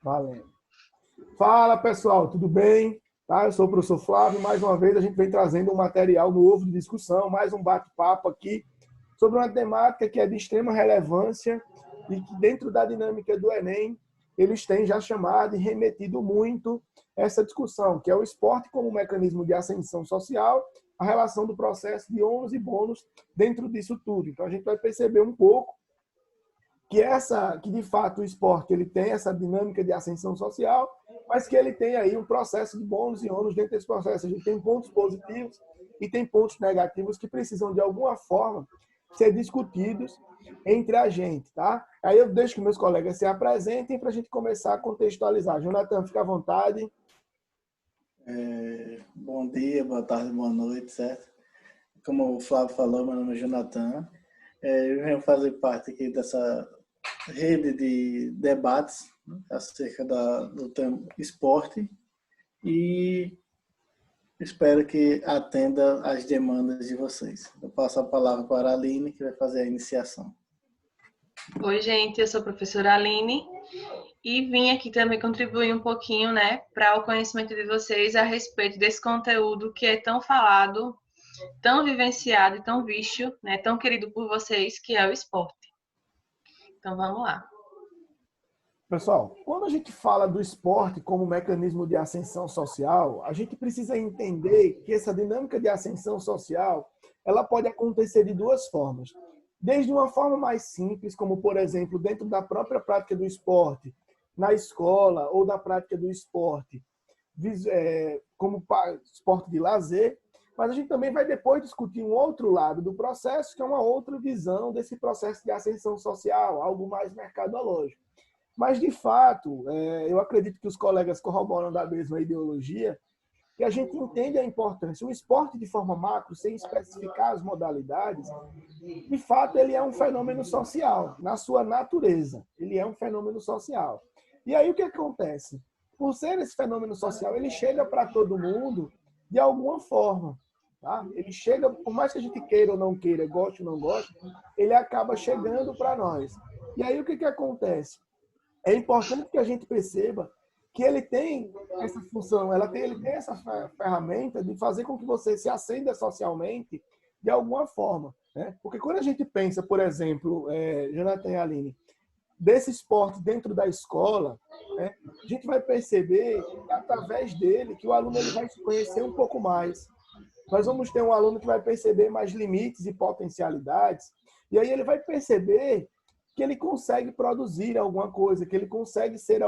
Valendo. Fala, pessoal, tudo bem? Tá? Eu sou o professor Flávio. Mais uma vez, a gente vem trazendo um material novo de discussão, mais um bate-papo aqui sobre uma temática que é de extrema relevância e que, dentro da dinâmica do Enem, eles têm já chamado e remetido muito essa discussão, que é o esporte como mecanismo de ascensão social, a relação do processo de ônus e bônus dentro disso tudo. Então, a gente vai perceber um pouco que de fato o esporte ele tem essa dinâmica de ascensão social, mas que ele tem aí um processo de bônus e ônus dentro desse processo. A gente tem pontos positivos e tem pontos negativos que precisam de alguma forma ser discutidos entre a gente, tá? Aí eu deixo que meus colegas se apresentem para a gente começar a contextualizar. Jonathan, fica à vontade. Bom dia, boa tarde, boa noite, certo? Como o Flávio falou, meu nome é Jonathan. Eu venho fazer parte aqui dessa rede de debates, né, acerca do tema esporte e espero que atenda às demandas de vocês. Eu passo a palavra para a Aline, que vai fazer a iniciação. Oi, gente, eu sou a professora Aline e vim aqui também contribuir um pouquinho, né, para o conhecimento de vocês a respeito desse conteúdo que é tão falado, tão vivenciado e tão visto, né, tão querido por vocês, que é o esporte. Então, vamos lá. Pessoal, quando a gente fala do esporte como mecanismo de ascensão social, a gente precisa entender que essa dinâmica de ascensão social, ela pode acontecer de duas formas. Desde uma forma mais simples, como, por exemplo, dentro da própria prática do esporte, na escola, ou da prática do esporte como esporte de lazer, mas a gente também vai depois discutir um outro lado do processo, que é uma outra visão desse processo de ascensão social, algo mais mercadológico. Mas, de fato, eu acredito que os colegas corroboram da mesma ideologia, e a gente entende a importância. O esporte, de forma macro, sem especificar as modalidades, de fato, ele é um fenômeno social, na sua natureza. Ele é um fenômeno social. E aí, o que acontece? Por ser esse fenômeno social, ele chega para todo mundo de alguma forma. Tá? Ele chega, por mais que a gente queira ou não queira, goste ou não goste, ele acaba chegando para nós. E aí, o que acontece? É importante que a gente perceba que ele tem essa função, ele tem essa ferramenta de fazer com que você se acenda socialmente de alguma forma. Né? Porque quando a gente pensa, por exemplo, Jonathan e Aline, desse esporte dentro da escola, né, a gente vai perceber que, através dele, que o aluno ele vai se conhecer um pouco mais. Nós vamos ter um aluno que vai perceber mais limites e potencialidades, e aí ele vai perceber que ele consegue produzir alguma coisa, que ele consegue ser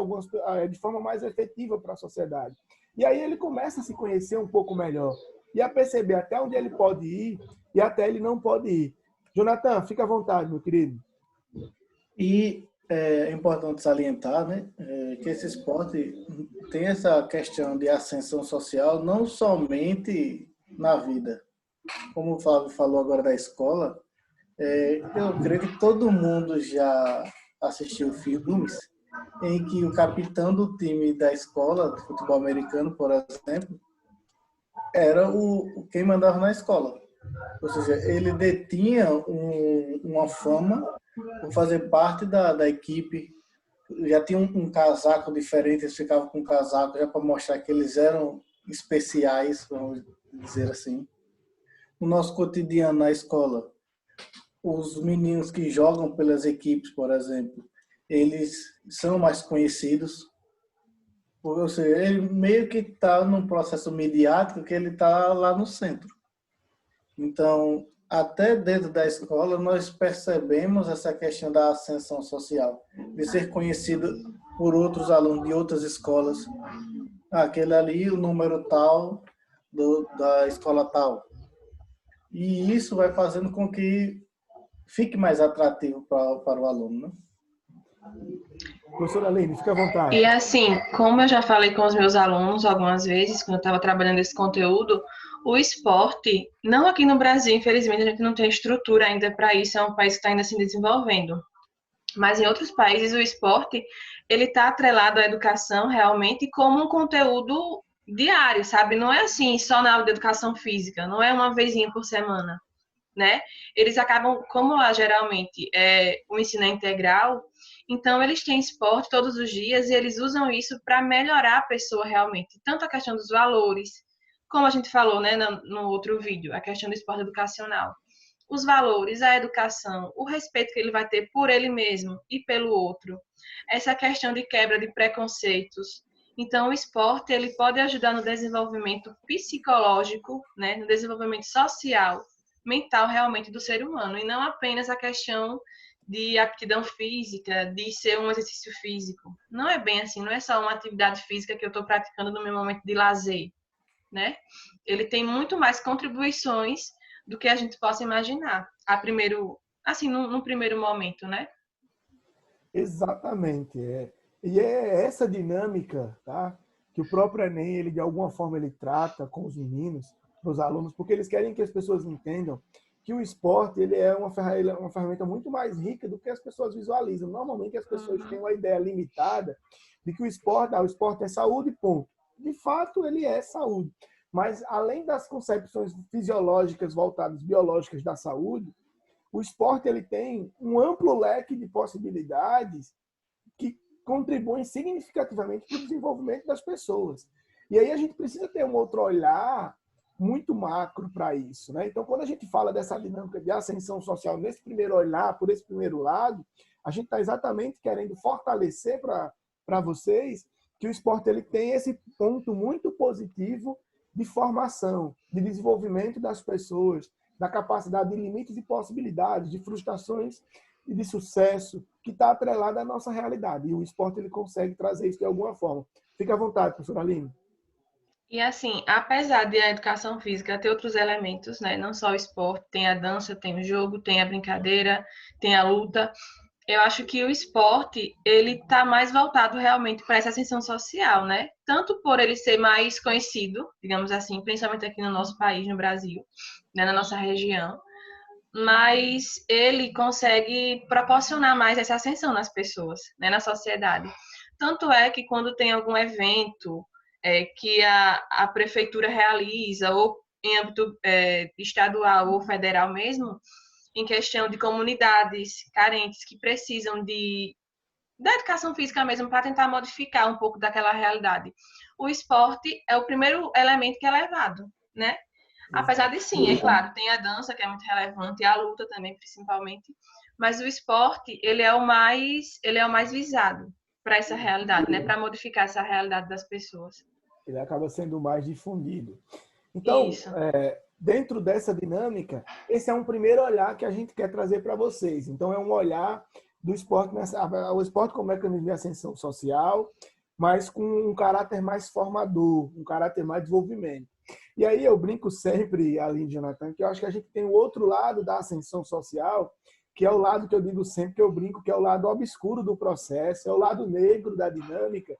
de forma mais efetiva para a sociedade. E aí ele começa a se conhecer um pouco melhor e a perceber até onde ele pode ir e até ele não pode ir. Jonathan, fica à vontade, meu querido. E é importante salientar, né, que esse esporte tem essa questão de ascensão social não somente na vida. Como o Flávio falou agora da escola, eu creio que todo mundo já assistiu filmes em que o capitão do time da escola de futebol americano, por exemplo, era quem mandava na escola. Ou seja, ele detinha uma fama por fazer parte da equipe. Já tinha um casaco diferente, eles ficavam com um casaco já para mostrar que eles eram especiais, vamos dizer assim. No nosso cotidiano na escola, os meninos que jogam pelas equipes, por exemplo, eles são mais conhecidos. Ou seja, ele meio que está num processo midiático que ele está lá no centro. Então, até dentro da escola, nós percebemos essa questão da ascensão social, de ser conhecido por outros alunos de outras escolas. Aquele ali, o número tal da escola tal. E isso vai fazendo com que fique mais atrativo para o aluno, né? Professora Aline, fica à vontade. E assim, como eu já falei com os meus alunos algumas vezes, quando eu estava trabalhando esse conteúdo, o esporte, não aqui no Brasil, infelizmente, a gente não tem estrutura ainda para isso, é um país que está ainda se desenvolvendo. Mas em outros países, o esporte, ele está atrelado à educação realmente como um conteúdo diário, sabe? Não é assim, só na aula de educação física, não é uma vezinha por semana, né? Eles acabam, como lá geralmente o ensino é integral, Então, eles têm esporte todos os dias e eles usam isso para melhorar a pessoa realmente. Tanto a questão dos valores, como a gente falou, né, no outro vídeo, a questão do esporte educacional. Os valores, a educação, o respeito que ele vai ter por ele mesmo e pelo outro. Essa questão de quebra de preconceitos. Então, o esporte ele pode ajudar no desenvolvimento psicológico, né, no desenvolvimento social, mental realmente do ser humano, e não apenas a questão de aptidão física, de ser um exercício físico. Não é bem assim, não é só uma atividade física que eu estou praticando no meu momento de lazer, né? Ele tem muito mais contribuições do que a gente possa imaginar, assim, no primeiro momento, né? Exatamente. E é essa dinâmica, tá? Que o próprio Enem, ele de alguma forma ele trata com os meninos, com os alunos, porque eles querem que as pessoas entendam que o esporte ele é uma ferramenta muito mais rica do que as pessoas visualizam. Normalmente as pessoas têm uma ideia limitada de que o esporte é saúde, ponto. De fato, ele é saúde. Mas além das concepções fisiológicas voltadas, biológicas da saúde, o esporte ele tem um amplo leque de possibilidades que contribuem significativamente para o desenvolvimento das pessoas. E aí a gente precisa ter um outro olhar muito macro para isso, né? Então, quando a gente fala dessa dinâmica de ascensão social nesse primeiro olhar, por esse primeiro lado, a gente está exatamente querendo fortalecer para vocês que o esporte ele tem esse ponto muito positivo de formação, de desenvolvimento das pessoas, da capacidade de limites e possibilidades, de frustrações e de sucesso, que está atrelada à nossa realidade. E o esporte ele consegue trazer isso de alguma forma. Fique à vontade, professora Aline. E assim, apesar de a educação física ter outros elementos, né? Não só o esporte, tem a dança, tem o jogo, tem a brincadeira, tem a luta. Eu acho que o esporte, ele tá mais voltado realmente para essa ascensão social, né? Tanto por ele ser mais conhecido, digamos assim, principalmente aqui no nosso país, no Brasil, né? Na nossa região, mas ele consegue proporcionar mais essa ascensão nas pessoas, né? Na sociedade. Tanto é que quando tem algum evento que a prefeitura realiza, ou em âmbito estadual ou federal mesmo, em questão de comunidades carentes que precisam da educação física mesmo para tentar modificar um pouco daquela realidade. O esporte é o primeiro elemento que é levado, né? Apesar de sim, é claro, tem a dança que é muito relevante, e a luta também, principalmente, mas o esporte, ele é o mais visado para essa realidade, né? Para modificar essa realidade das pessoas. Ele acaba sendo mais difundido. Então, Isso. dentro dessa dinâmica, esse é um primeiro olhar que a gente quer trazer para vocês. Então, é um olhar do esporte, o esporte como mecanismo de ascensão social, mas com um caráter mais formador, um caráter mais de desenvolvimento. E aí eu brinco sempre, Aline e Jonathan, que eu acho que a gente tem o outro lado da ascensão social, que é o lado que eu digo sempre que eu brinco, que é o lado obscuro do processo, é o lado negro da dinâmica,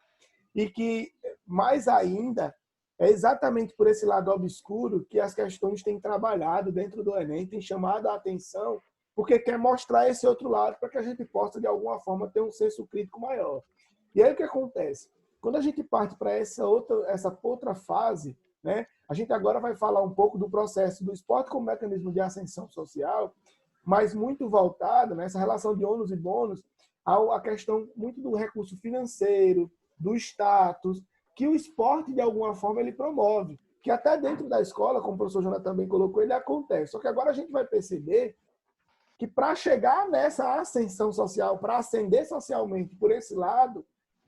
e que, mais ainda, é exatamente por esse lado obscuro que as questões têm trabalhado dentro do Enem, têm chamado a atenção, porque quer mostrar esse outro lado para que a gente possa, de alguma forma, ter um senso crítico maior. E aí o que acontece? Quando a gente parte para essa outra fase, né, a gente agora vai falar um pouco do processo do esporte como mecanismo de ascensão social, mas muito voltado nessa relação de ônus e bônus à questão muito do recurso financeiro, do status, que o esporte, de alguma forma, ele promove. Que até dentro da escola, como o professor Jonathan também colocou, ele acontece. Só que agora a gente vai perceber que para chegar nessa ascensão social, para ascender socialmente por esse lado,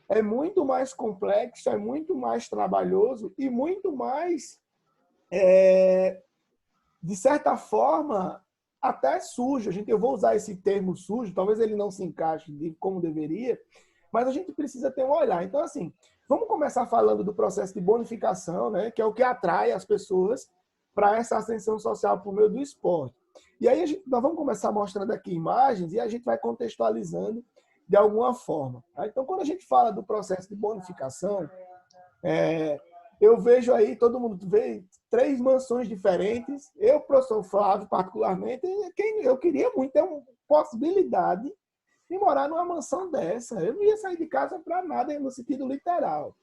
é muito mais complexo, é muito mais trabalhoso e muito mais, de certa forma, até sujo. Eu vou usar esse termo sujo, talvez ele não se encaixe como deveria, mas a gente precisa ter um olhar. Então, assim, vamos começar falando do processo de bonificação, né, que é o que atrai as pessoas para essa ascensão social por meio do esporte. E aí nós vamos começar mostrando aqui imagens e a gente vai contextualizando de alguma forma. Tá? Então, quando a gente fala do processo de bonificação, eu vejo aí, todo mundo vê 3 mansões diferentes. Eu, professor Flávio, particularmente, eu queria muito ter uma possibilidade de morar numa mansão dessa. Eu não ia sair de casa para nada no sentido literal.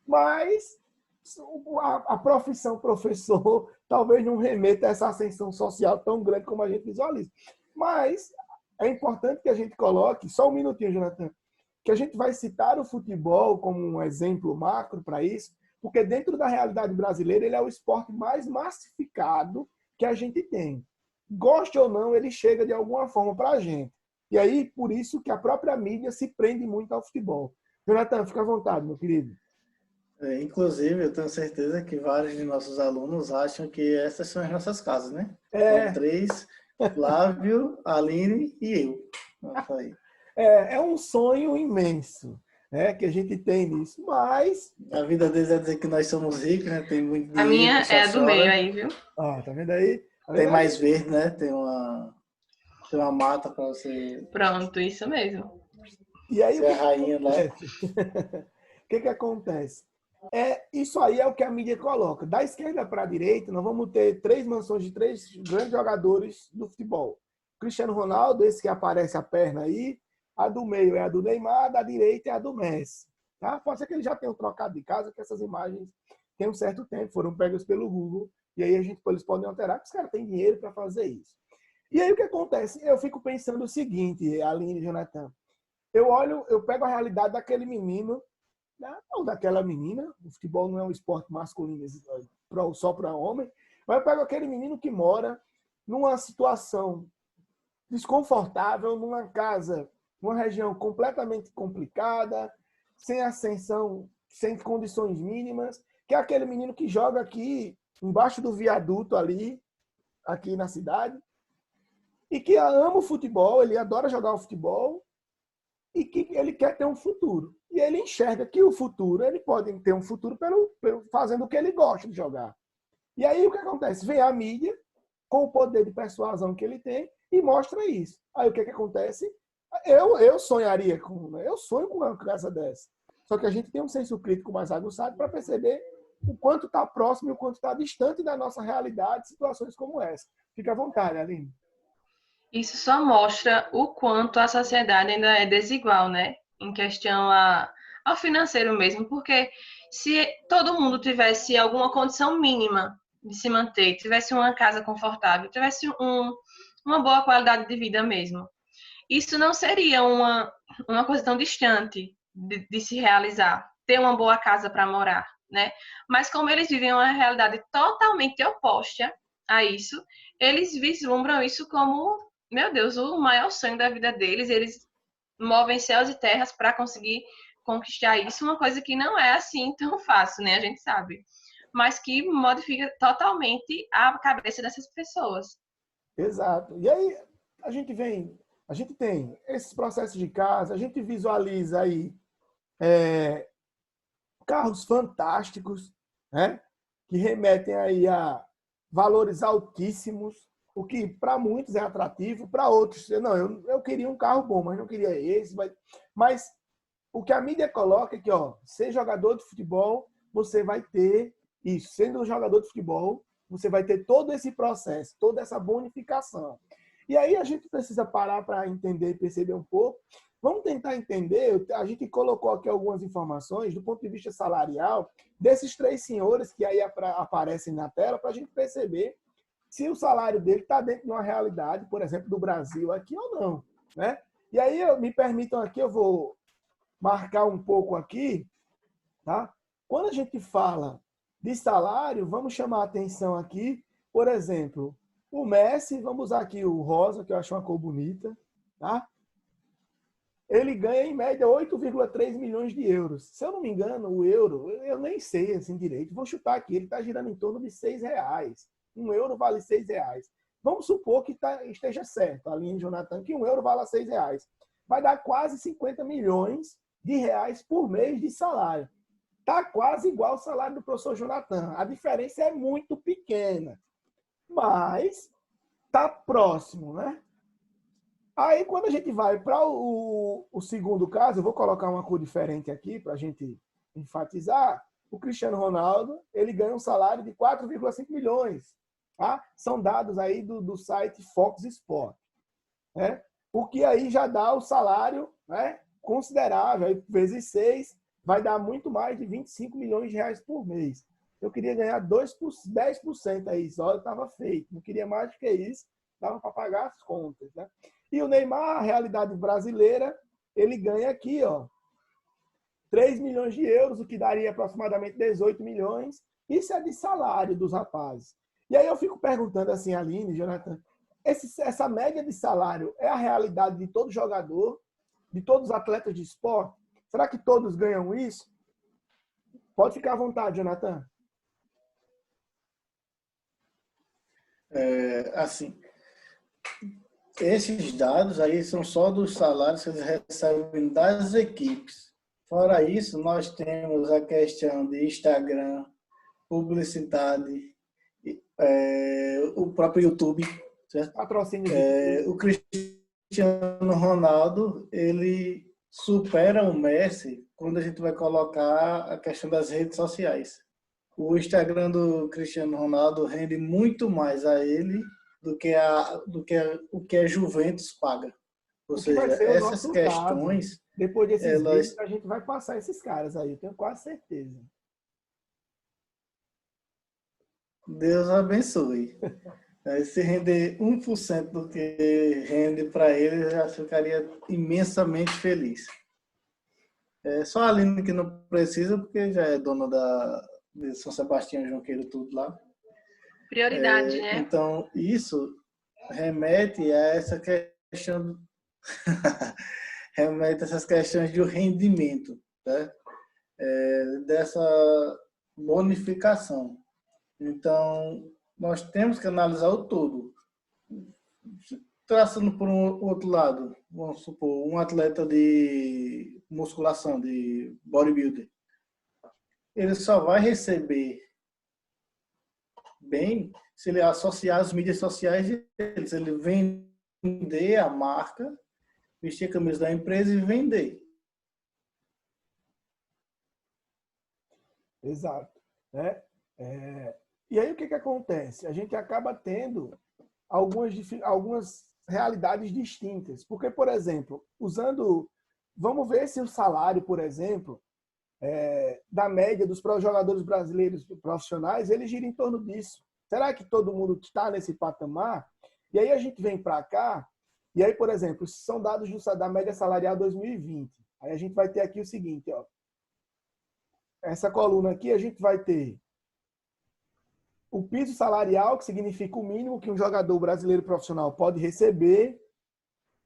Mas a profissão professor talvez não remeta a essa ascensão social tão grande como a gente visualiza. Mas é importante que a gente coloque, só um minutinho, Jonathan, que a gente vai citar o futebol como um exemplo macro para isso, porque dentro da realidade brasileira ele é o esporte mais massificado que a gente tem. Goste ou não, ele chega de alguma forma para a gente. E aí, por isso que a própria mídia se prende muito ao futebol. Jonathan, fica à vontade, meu querido. Inclusive, eu tenho certeza que vários de nossos alunos acham que essas são as nossas casas, né? São 3, Flávio, Aline e eu. É um sonho imenso, né, que a gente tem nisso, mas... A vida deles é dizer que nós somos ricos, né? Tem muito dinheiro. A minha é a do meio aí, viu? Tá vendo aí? Tem mais verde, né? Tem uma mata para você... Pronto, isso mesmo. E aí, você é a rainha lá. O que acontece? Isso aí é o que a mídia coloca. Da esquerda para a direita, nós vamos ter 3 mansões de 3 grandes jogadores do futebol. Cristiano Ronaldo, esse que aparece a perna aí. A do meio é a do Neymar, a da direita é a do Messi. Tá? Pode ser que eles já tenham trocado de casa, que essas imagens têm um certo tempo, foram pegas pelo Google. E aí eles podem alterar, porque os caras têm dinheiro para fazer isso. E aí o que acontece? Eu fico pensando o seguinte, Aline e Jonathan. Eu pego a realidade daquele menino, ou daquela menina. O futebol não é um esporte masculino só para homem, mas eu pego aquele menino que mora numa situação desconfortável, numa casa, numa região completamente complicada, sem ascensão, sem condições mínimas, que é aquele menino que joga aqui embaixo do viaduto ali, aqui na cidade, e que ama o futebol, ele adora jogar o futebol, e que ele quer ter um futuro. E ele enxerga que o futuro, ele pode ter um futuro fazendo o que ele gosta de jogar. E aí o que acontece? Vem a mídia, com o poder de persuasão que ele tem, e mostra isso. Aí o que acontece? Eu sonharia eu sonho com uma casa dessa. Só que a gente tem um senso crítico mais aguçado para perceber o quanto está próximo e o quanto está distante da nossa realidade situações como essa. Fica à vontade, Aline. Isso só mostra o quanto a sociedade ainda é desigual, né? Em questão ao financeiro mesmo, porque se todo mundo tivesse alguma condição mínima de se manter, tivesse uma casa confortável, tivesse uma boa qualidade de vida mesmo, isso não seria uma coisa tão distante de se realizar, ter uma boa casa para morar, né? Mas como eles vivem uma realidade totalmente oposta a isso, eles vislumbram isso como, meu Deus, o maior sonho da vida deles. Eles movem céus e terras para conseguir conquistar isso, uma coisa que não é assim tão fácil, né? A gente sabe. Mas que modifica totalmente a cabeça dessas pessoas. Exato. E aí a gente tem esses processos de casa, a gente visualiza aí carros fantásticos, né? Que remetem aí a valores altíssimos, o que para muitos é atrativo, para outros, não, eu queria um carro bom, mas não queria esse. Mas o que a mídia coloca é que, ser jogador de futebol, você vai ter isso. Sendo um jogador de futebol, você vai ter todo esse processo, toda essa bonificação. E aí a gente precisa parar para entender e perceber um pouco. Vamos tentar entender, a gente colocou aqui algumas informações do ponto de vista salarial desses 3 senhores que aí aparecem na tela, para a gente perceber se o salário dele está dentro de uma realidade, por exemplo, do Brasil aqui ou não, né? E aí, me permitam aqui, eu vou marcar um pouco aqui, tá? Quando a gente fala de salário, vamos chamar a atenção aqui, por exemplo, o Messi, vamos usar aqui o rosa, que eu acho uma cor bonita, tá? Ele ganha, em média, 8,3 milhões de euros. Se eu não me engano, o euro, eu nem sei assim direito, vou chutar aqui, ele está girando em torno de R$6. 1 euro vale R$6. Vamos supor que esteja certo, a linha de Jonathan, que 1 euro vale R$6. Vai dar quase 50 milhões de reais por mês de salário. Está quase igual ao salário do professor Jonathan. A diferença é muito pequena, mas está próximo, né? Aí, quando a gente vai para o segundo caso, eu vou colocar uma cor diferente aqui para a gente enfatizar. O Cristiano Ronaldo, ele ganha um salário de 4,5 milhões. Tá? São dados aí do site Fox Sport. Né? O que aí já dá o salário, né, considerável. Aí, vezes 6, vai dar muito mais de 25 milhões de reais por mês. Eu queria ganhar 10% aí, só estava feito. Não queria mais do que isso, dava para pagar as contas. Né? E o Neymar, a realidade brasileira, ele ganha aqui, 3 milhões de euros, o que daria aproximadamente 18 milhões. Isso é de salário dos rapazes. E aí eu fico perguntando assim, Aline, Jonathan, essa média de salário é a realidade de todo jogador, de todos os atletas de esporte? Será que todos ganham isso? Pode ficar à vontade, Jonathan. Assim, esses dados aí são só dos salários que eles recebem das equipes. Fora isso, nós temos a questão de Instagram, publicidade, o próprio YouTube, certo? Patrocínio O Cristiano Ronaldo, ele supera o Messi quando a gente vai colocar a questão das redes sociais. O Instagram do Cristiano Ronaldo rende muito mais a ele do que o que a Juventus paga. Ou seja, essas questões... Caso. Depois desses vídeos, a gente vai passar esses caras aí, eu tenho quase certeza. Deus abençoe. Se render 1% do que rende para ele, eu já ficaria imensamente feliz. Só a Aline que não precisa, porque já é dona de São Sebastião e Junqueiro, tudo lá. Prioridade, né? Então, isso remete a essa questão... remete a essas questões de rendimento, né? Dessa bonificação. Então, nós temos que analisar o todo. Traçando por um outro lado, vamos supor, um atleta de musculação, de bodybuilder, ele só vai receber bem se ele associar as mídias sociais dele, se ele vender a marca, vestir a camisa da empresa e vender. Exato. Né? E aí o que acontece? A gente acaba tendo algumas realidades distintas. Porque, por exemplo, vamos ver se o salário, por exemplo, da média dos jogadores brasileiros profissionais, ele gira em torno disso. Será que todo mundo está nesse patamar? E aí a gente vem para cá, e aí, por exemplo, são dados da média salarial 2020. Aí a gente vai ter aqui o seguinte, ó. Essa coluna aqui, a gente vai ter o piso salarial, que significa o mínimo que um jogador brasileiro profissional pode receber,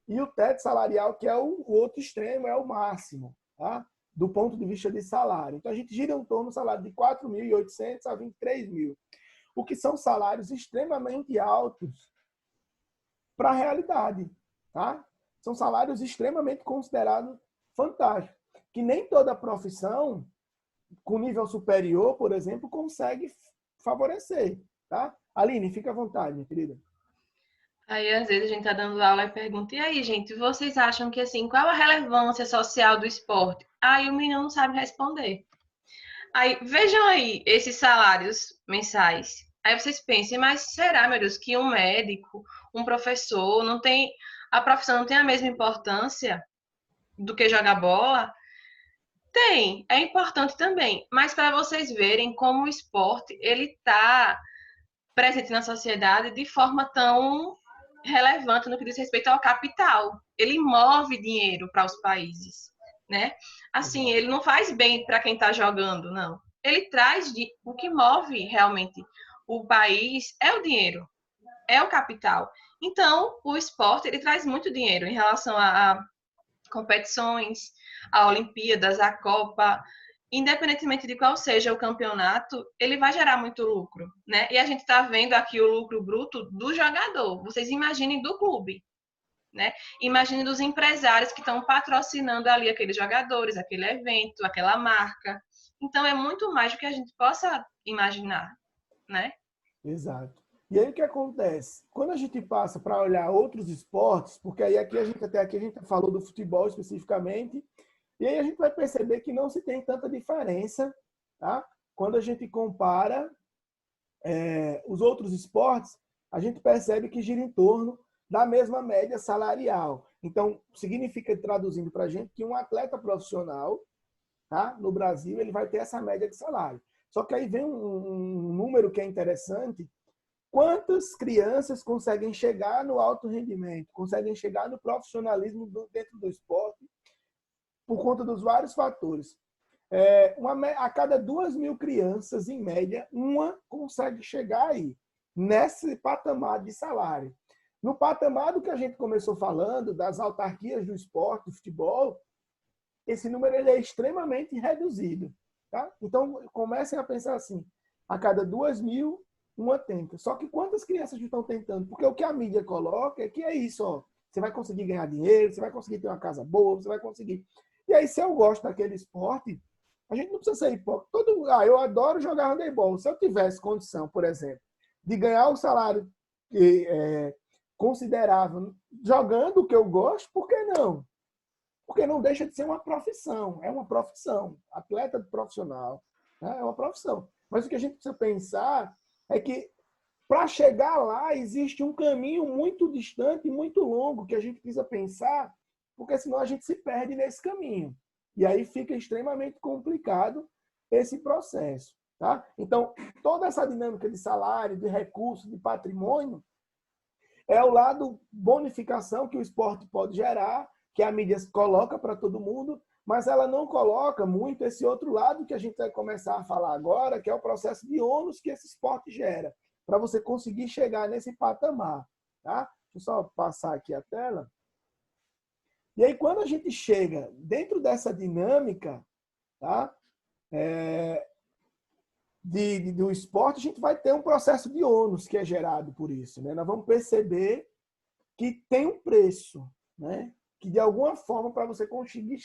e o teto salarial, que é o outro extremo, é o máximo, tá? Do ponto de vista de salário. Então, a gente gira em torno do salário de 4.800 a 23 mil, o que são salários extremamente altos para a realidade, tá? São salários extremamente considerados fantásticos, que nem toda profissão com nível superior, por exemplo, consegue favorecer, tá? Aline, fica à vontade, minha querida. Aí, às vezes, a gente tá dando aula e pergunta, e aí, gente, vocês acham que, assim, qual a relevância social do esporte? Aí o menino não sabe responder. Aí, vejam aí esses salários mensais. Aí vocês pensem, mas será, meu Deus, que um médico, um professor, a profissão não tem a mesma importância do que jogar bola? Tem, é importante também. Mas para vocês verem como o esporte, ele está presente na sociedade de forma tão relevante no que diz respeito ao capital. Ele move dinheiro para os países, né? Assim, ele não faz bem para quem está jogando, não. Ele traz o que move realmente o país é o dinheiro, é o capital. Então, o esporte ele traz muito dinheiro em relação a competições, a Olimpíadas, a Copa, independentemente de qual seja o campeonato, ele vai gerar muito lucro, né? E a gente está vendo aqui o lucro bruto do jogador. Vocês imaginem do clube, né? Imaginem dos empresários que estão patrocinando ali aqueles jogadores, aquele evento, aquela marca. Então é muito mais do que a gente possa imaginar, né? Exato. E aí o que acontece? Quando a gente passa para olhar outros esportes, porque aí aqui a gente falou do futebol especificamente, e aí a gente vai perceber que não se tem tanta diferença, tá? Quando a gente compara os outros esportes, a gente percebe que gira em torno da mesma média salarial. Então, significa, traduzindo para a gente, que um atleta profissional, tá? No Brasil, ele vai ter essa média de salário. Só que aí vem um número que é interessante. Quantas crianças conseguem chegar no alto rendimento, conseguem chegar no profissionalismo dentro do esporte por conta dos vários fatores? A cada 2.000 crianças, em média, uma consegue chegar aí, nesse patamar de salário. No patamar do que a gente começou falando, das autarquias do esporte, do futebol, esse número ele é extremamente reduzido. Tá? Então, comecem a pensar assim, a cada 2.000, uma tenta. Só que quantas crianças estão tentando? Porque o que a mídia coloca é que é isso, ó. Você vai conseguir ganhar dinheiro, você vai conseguir ter uma casa boa, você vai conseguir... E aí, se eu gosto daquele esporte, a gente não precisa ser hipócrita. Eu adoro jogar handebol. Se eu tivesse condição, por exemplo, de ganhar um salário considerável jogando o que eu gosto, por que não? Porque não deixa de ser uma profissão. É uma profissão. Atleta profissional, né? É uma profissão. Mas o que a gente precisa pensar é que para chegar lá existe um caminho muito distante e muito longo que a gente precisa pensar, porque senão a gente se perde nesse caminho. E aí fica extremamente complicado esse processo. Tá? Então, toda essa dinâmica de salário, de recurso, de patrimônio, é o lado bonificação que o esporte pode gerar, que a mídia coloca para todo mundo, mas ela não coloca muito esse outro lado que a gente vai começar a falar agora, que é o processo de ônus que esse esporte gera, para você conseguir chegar nesse patamar. Tá? Deixa eu só passar aqui a tela. E aí, quando a gente chega dentro dessa dinâmica, tá? Do esporte, a gente vai ter um processo de ônus que é gerado por isso. Né? Nós vamos perceber que tem um preço, né? Que de alguma forma, para você conseguir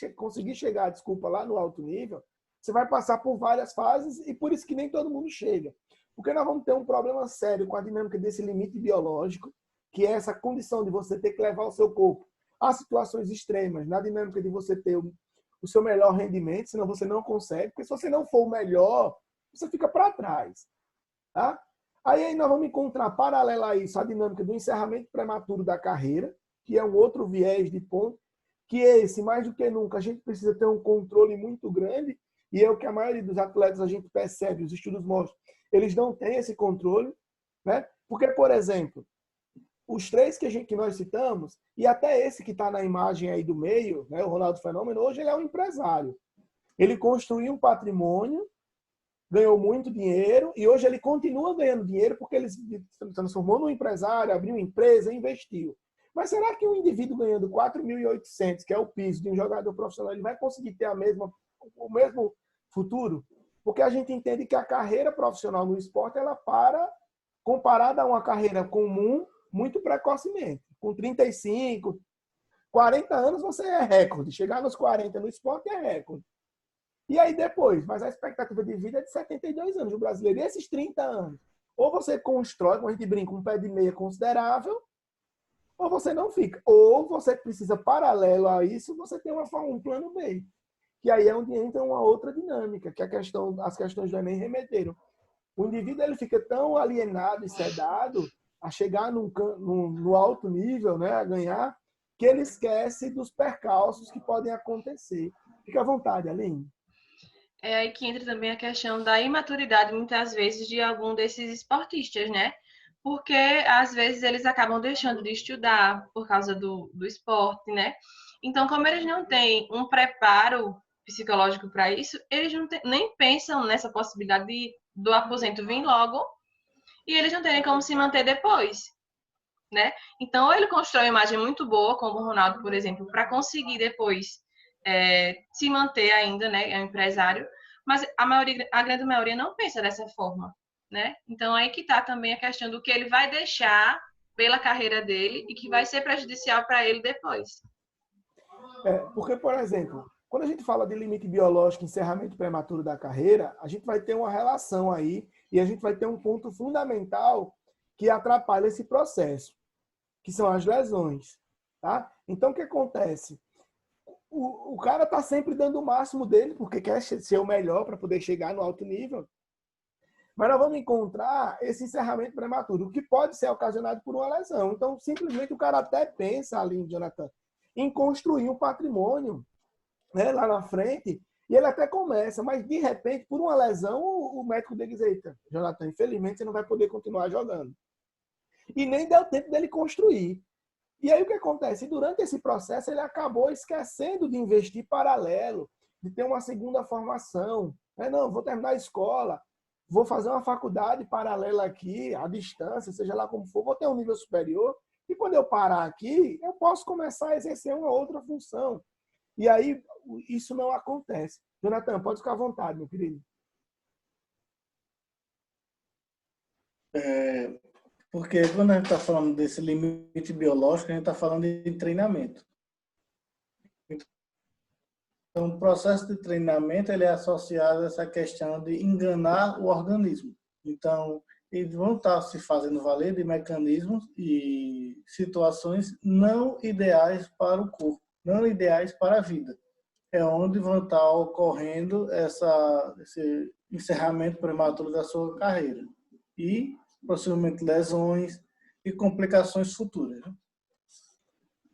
chegar, lá no alto nível, você vai passar por várias fases e por isso que nem todo mundo chega. Porque nós vamos ter um problema sério com a dinâmica desse limite biológico, que é essa condição de você ter que levar o seu corpo a situações extremas, na dinâmica de você ter o seu melhor rendimento, senão você não consegue, porque se você não for o melhor, você fica para trás. Tá? Aí nós vamos encontrar, paralelo a isso, a dinâmica do encerramento prematuro da carreira, que é um outro viés de ponto, que esse, mais do que nunca, a gente precisa ter um controle muito grande, e é o que a maioria dos atletas a gente percebe, os estudos mostram, eles não têm esse controle, né? Porque, por exemplo, os três que nós citamos, e até esse que está na imagem aí do meio, né, o Ronaldo Fenômeno, hoje ele é um empresário. Ele construiu um patrimônio, ganhou muito dinheiro, e hoje ele continua ganhando dinheiro porque ele se transformou num empresário, abriu uma empresa, investiu. Mas será que um indivíduo ganhando 4.800, que é o piso de um jogador profissional, ele vai conseguir ter o mesmo futuro? Porque a gente entende que a carreira profissional no esporte, ela para, comparada a uma carreira comum, muito precocemente. Com 35, 40 anos, você é recorde. Chegar nos 40 no esporte é recorde. E aí depois, mas a expectativa de vida é de 72 anos. O brasileiro, e esses 30 anos, ou você constrói, como a gente brinca, um pé de meia considerável, ou você não fica. Ou você precisa, paralelo a isso, você tem um plano B. Que aí é onde entra uma outra dinâmica, que as questões do Enem remeteram. O indivíduo ele fica tão alienado e sedado a chegar no alto nível, né, a ganhar, que ele esquece dos percalços que podem acontecer. Fica à vontade, Aline. É aí que entra também a questão da imaturidade, muitas vezes, de algum desses esportistas, né? Porque, às vezes, eles acabam deixando de estudar por causa do esporte, né? Então, como eles não têm um preparo psicológico para isso, eles nem pensam nessa possibilidade do aposento vir logo e eles não terem como se manter depois, né? Então, ou ele constrói uma imagem muito boa, como o Ronaldo, por exemplo, para conseguir depois se manter ainda, né? É um empresário, mas a grande maioria não pensa dessa forma, né? Então, aí que está também a questão do que ele vai deixar pela carreira dele e que vai ser prejudicial para ele depois. Porque, por exemplo, quando a gente fala de limite biológico, encerramento prematuro da carreira, a gente vai ter uma relação aí e a gente vai ter um ponto fundamental que atrapalha esse processo, que são as lesões. Tá? Então, o que acontece? O cara está sempre dando o máximo dele, porque quer ser o melhor para poder chegar no alto nível. Mas nós vamos encontrar esse encerramento prematuro, que pode ser ocasionado por uma lesão. Então, simplesmente, o cara até pensa ali, Jonathan, em construir um patrimônio, né, lá na frente, e ele até começa, mas de repente, por uma lesão, o médico dele diz, eita, Jonathan, infelizmente você não vai poder continuar jogando. E nem deu tempo dele construir. E aí o que acontece? Durante esse processo, ele acabou esquecendo de investir paralelo de ter uma segunda formação. Não, vou terminar a escola, vou fazer uma faculdade paralela aqui, à distância, seja lá como for, vou ter um nível superior, e quando eu parar aqui, eu posso começar a exercer uma outra função. E aí, isso não acontece. Jonathan, pode ficar à vontade, meu querido. Porque quando a gente está falando desse limite biológico, a gente está falando de treinamento. Então, o processo de treinamento ele é associado a essa questão de enganar o organismo. Então, eles vão estar se fazendo valer de mecanismos e situações não ideais para o corpo, não ideais para a vida. É onde vão estar ocorrendo esse encerramento prematuro da sua carreira. E, possivelmente, lesões e complicações futuras.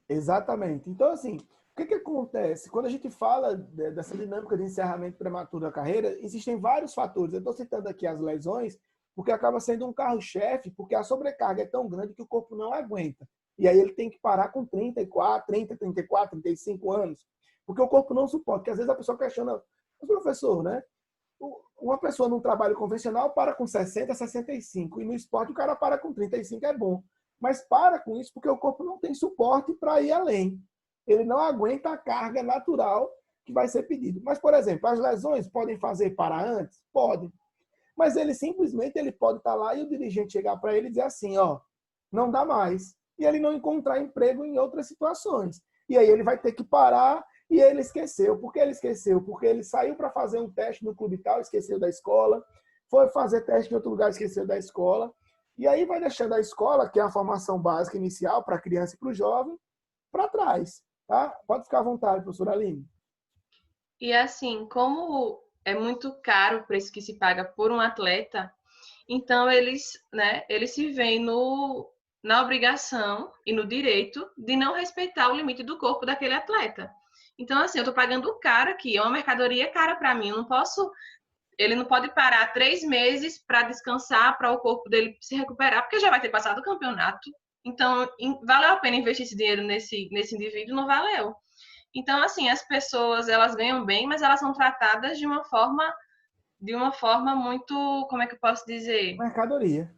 Exatamente. Então, assim, o que acontece? Quando a gente fala dessa dinâmica de encerramento prematuro da carreira, existem vários fatores. Eu estou citando aqui as lesões, porque acaba sendo um carro-chefe, porque a sobrecarga é tão grande que o corpo não aguenta. E aí ele tem que parar com 34, 30, 34, 35 anos, porque o corpo não suporta. Porque às vezes a pessoa questiona, professor, né? Uma pessoa num trabalho convencional para com 60, 65, e no esporte o cara para com 35, é bom. Mas para com isso porque o corpo não tem suporte para ir além. Ele não aguenta a carga natural que vai ser pedido. Mas, por exemplo, as lesões podem fazer para antes? Podem. Mas ele simplesmente ele pode estar lá e o dirigente chegar para ele e dizer assim, ó, não dá mais. E ele não encontrar emprego em outras situações. E aí ele vai ter que parar e ele esqueceu. Por que ele esqueceu? Porque ele saiu para fazer um teste no clube tal, esqueceu da escola. Foi fazer teste em outro lugar, esqueceu da escola. E aí vai deixando a escola, que é a formação básica inicial para a criança e para o jovem, para trás. Tá? Pode ficar à vontade, professora Aline. E assim, como é muito caro o preço que se paga por um atleta, então eles se veem na obrigação e no direito de não respeitar o limite do corpo daquele atleta. Então, assim, eu estou pagando caro aqui, é uma mercadoria cara para mim, ele não pode parar 3 meses para descansar, para o corpo dele se recuperar, porque já vai ter passado o campeonato. Então, valeu a pena investir esse dinheiro nesse indivíduo? Não valeu. Então, assim, as pessoas, elas ganham bem, mas elas são tratadas de uma forma muito, como é que eu posso dizer? Mercadoria.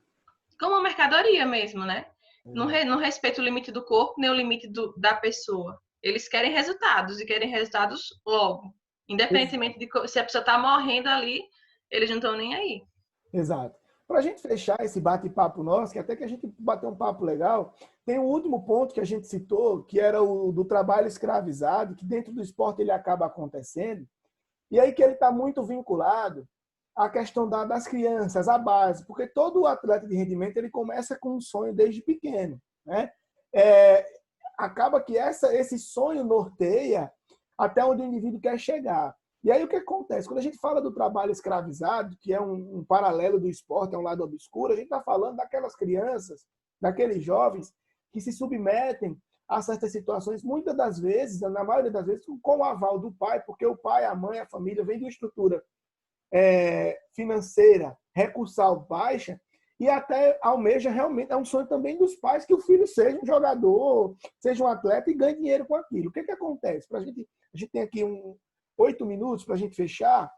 Como uma mercadoria mesmo, né? Não respeita o limite do corpo, nem o limite da pessoa. Eles querem resultados, e querem resultados logo. Independentemente de se a pessoa está morrendo ali, eles não estão nem aí. Exato. Para a gente fechar esse bate-papo nosso, que até que a gente bateu um papo legal, tem um último ponto que a gente citou, que era o do trabalho escravizado, que dentro do esporte ele acaba acontecendo, e aí que ele está muito vinculado à questão das crianças, à base, porque todo atleta de rendimento ele começa com um sonho desde pequeno, né? Acaba que esse sonho norteia até onde o indivíduo quer chegar. E aí o que acontece? Quando a gente fala do trabalho escravizado, que é um paralelo do esporte, é um lado obscuro, a gente está falando daquelas crianças, daqueles jovens que se submetem a certas situações, muitas das vezes, na maioria das vezes, com o aval do pai, porque o pai, a mãe, a família vem de uma estrutura financeira, recursal baixa, e até almeja realmente, é um sonho também dos pais que o filho seja um jogador, seja um atleta e ganhe dinheiro com aquilo. O que acontece? A gente tem aqui 8 minutos para a gente fechar.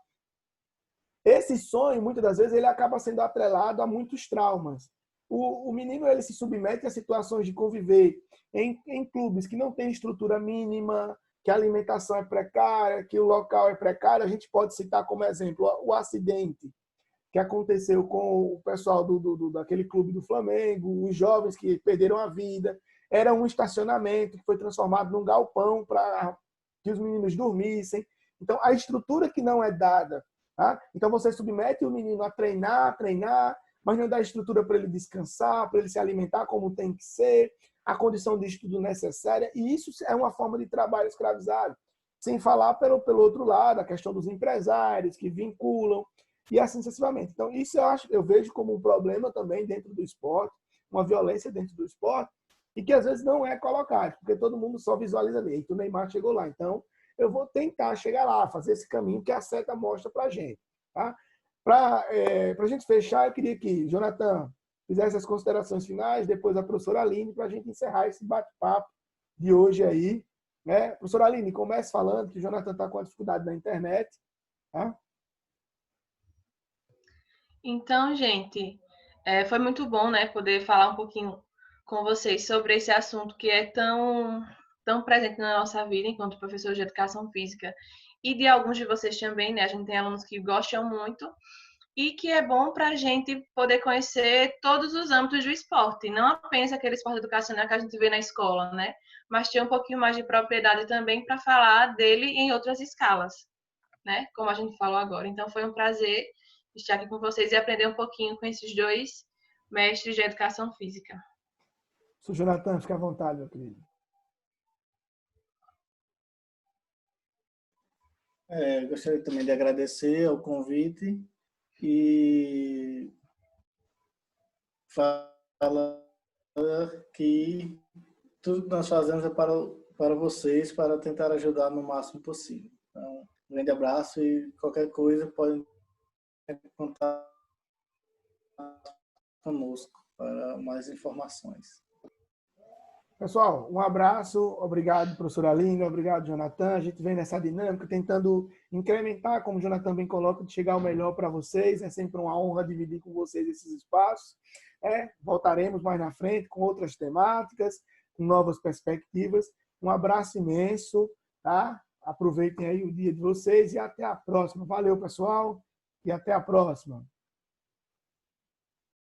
Esse sonho, muitas das vezes, ele acaba sendo atrelado a muitos traumas. O menino ele se submete a situações de conviver em clubes que não têm estrutura mínima, que a alimentação é precária, que o local é precário. A gente pode citar como exemplo o acidente que aconteceu com o pessoal daquele clube do Flamengo, os jovens que perderam a vida. Era um estacionamento que foi transformado num galpão para que os meninos dormissem. Então, a estrutura que não é dada. Tá? Então, você submete o menino a treinar, mas não dá estrutura para ele descansar, para ele se alimentar como tem que ser, a condição de estudo necessária. E isso é uma forma de trabalho escravizado. Sem falar pelo outro lado, a questão dos empresários que vinculam, e assim sucessivamente. Então, isso eu vejo como um problema também dentro do esporte, uma violência dentro do esporte, e que às vezes não é colocado, porque todo mundo só visualiza ali. E o Neymar chegou lá. Então, eu vou tentar chegar lá, fazer esse caminho que a seta mostra para a gente. Tá? Para a gente fechar, eu queria que Jonathan fizesse as considerações finais, depois a professora Aline, para a gente encerrar esse bate-papo de hoje aí, né? Professora Aline, comece falando que o Jonathan está com a dificuldade na internet. Tá? Então, gente, foi muito bom, né, poder falar um pouquinho com vocês sobre esse assunto que é tão presente na nossa vida enquanto professor de educação física e de alguns de vocês também, né? A gente tem alunos que gostam muito e que é bom para a gente poder conhecer todos os âmbitos do esporte, não apenas aquele esporte educacional que a gente vê na escola, né? Mas ter um pouquinho mais de propriedade também para falar dele em outras escalas, né? Como a gente falou agora. Então foi um prazer estar aqui com vocês e aprender um pouquinho com esses dois mestres de educação física. Sr. Jonathan, fique à vontade, meu querido. Gostaria também de agradecer o convite e falar que tudo que nós fazemos é para vocês, para tentar ajudar no máximo possível. Então, um grande abraço e qualquer coisa podem contar conosco para mais informações. Pessoal, um abraço, obrigado, professora Aline, obrigado, Jonathan. A gente vem nessa dinâmica tentando incrementar, como o Jonathan bem coloca, de chegar ao melhor para vocês. É sempre uma honra dividir com vocês esses espaços. Voltaremos mais na frente com outras temáticas, com novas perspectivas. Um abraço imenso, tá? Aproveitem aí o dia de vocês e até a próxima. Valeu, pessoal, e até a próxima.